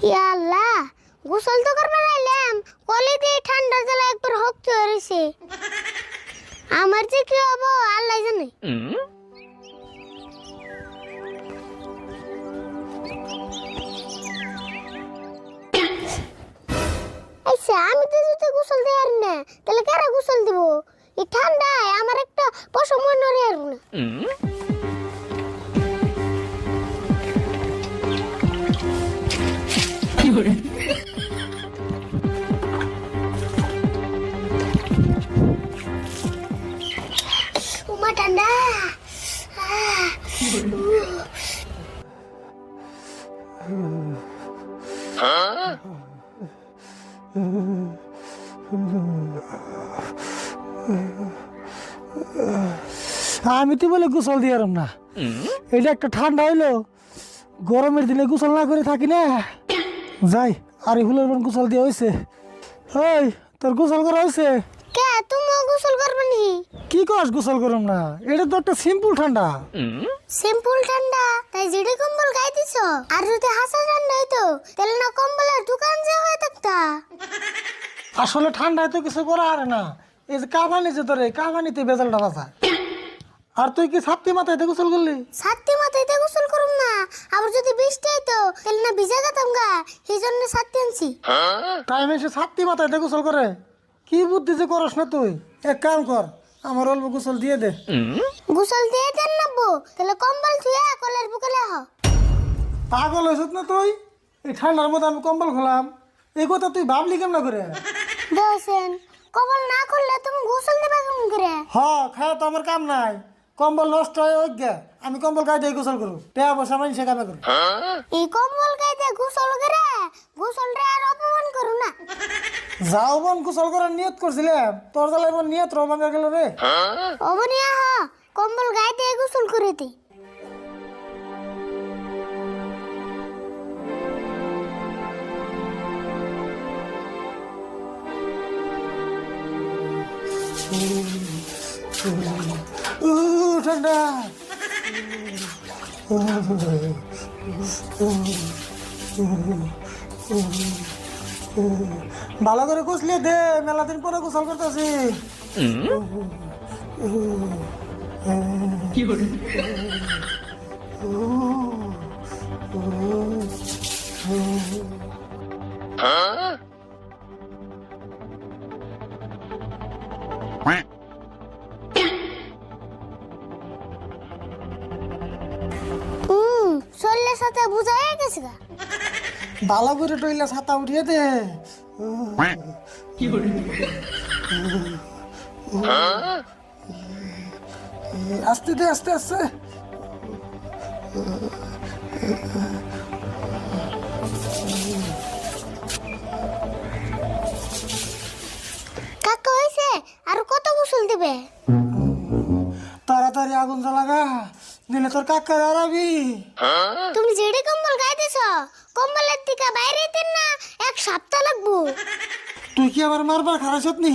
ইয়া আল্লাহ, গোসল তো করবার আইলাম, কলে দিয়ে ঠান্ডা জ্বালা একবার হকতে হয়েছে। আমার যে কি হবো আল্লাহ জানে। আচ্ছা, আমি তো যদি গোসল দেয়ার না, তাহলে কারা গোসল দিব? এই ঠান্ডায় আমার একটা পশম নড়ে আর না। উমা ঠান্ডা। আমি তো বলে গোসল দিয়ারম না, এটা একটা ঠান্ডা হইলো, গরমের দিনে গোসল না করে থাকি না। যাই আর হুলের বোন গোসল দিয়ে হয়েছে। ওই তোর গোসল করা হয়েছে? কে তুমিও গোসল করবে নি? কি কস গোসল করম না? এটা তো একটা সিম্পল ঠান্ডা। সিম্পল ঠান্ডা তাই জিডি কম্বল গায়ে দিছ? আর যদি হাসা ঠান্ডা হইতো তাহলে না কম্বলের দোকান যে হয়ে থাকতা। আসলে ঠান্ডায় তো কিছু করা আর না, এই যে কাবানি যে তোর কাবানিতে বেজালটা বাসা। আর তুই কি ছাত্রী মাথায় গোসল করলি? ছাত্তি মাথাইতে গোসল করুম না, আবার যদি বৃষ্টি হইতো তাহলে না ভিজা যেতাম গা, সেই জন্য ছাত্তি আনছি। টাইম এসে ছাত্রী মাথায় গোসল করে? কি বুদ্ধি যে করস না তুই, এক কাম কর, আমার অল্প গোসল দিয়ে দে। গোসল দিয়ে দেন নাবো, তাহলে কম্বল থুয়া কলের বুকে হ। পাগল হয়েছ না তুই? এই ঠান্ডার মধ্যে আমি কম্বল খোলাম, এই কথা তুই ভাবলি কেমন করে? দেখেন, কম্বল না খুললে তুমি গোসল দিবা কেমন করে? হ খায় তো আমার কাম নাই, কম্বল নষ্ট হয়ে অজ্ঞা, আমি কম্বল গায়ে দিয়ে গোসল করু, টেয়া বসা মানে সে কামে করু। এই কম্বল গাইতে গোসল করে গোসলটা আর অপমান করু না। যাও বোন, গোসল করার নিয়ত করছিলাম, তোর জ্বালাই বোন নিয়ত রোমাঙ্গা গেল রে। অবনিয়া হ, কম্বল গাইতে গোসল করে দে। ঠান্ডা। ভালো করে গোসলে দে, মেলা দিন পরে গোসল করতেছি। শরীরের সাথে বুঝা হয়ে গেছে গা। ভালো করে টইলা ছাতা উঠিয়ে দে। আস্তে দে, আস্তে আস্তে। কাকা হইছে, আর কত গোসল দিবে? তাড়াতাড়ি আগুন জ্বালাগা, নিলে তোর কাকা হারাবি। তুমি যেডি কম্বল গাইতেছ, কম্বলের থেকে বাইরে দিন না, এক সপ্তাহ লাগবো। তুই কি আমার মারবার খারাপ নি?